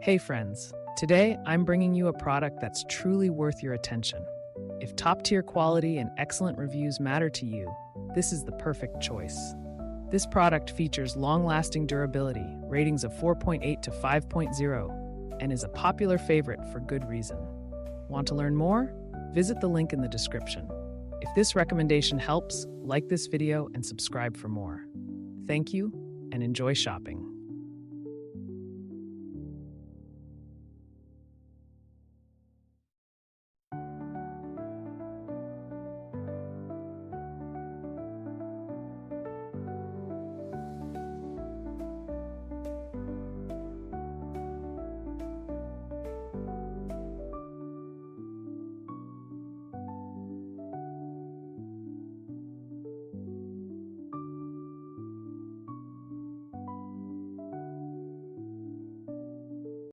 Hey friends, today I'm bringing you a product that's truly worth your attention. If top-tier quality and excellent reviews matter to you, this is the perfect choice. This product features long-lasting durability, ratings of 4.8 to 5.0, and is a popular favorite for good reason. Want to learn more? Visit the link in the description. If this recommendation helps, like this video and subscribe for more. Thank you, and enjoy shopping.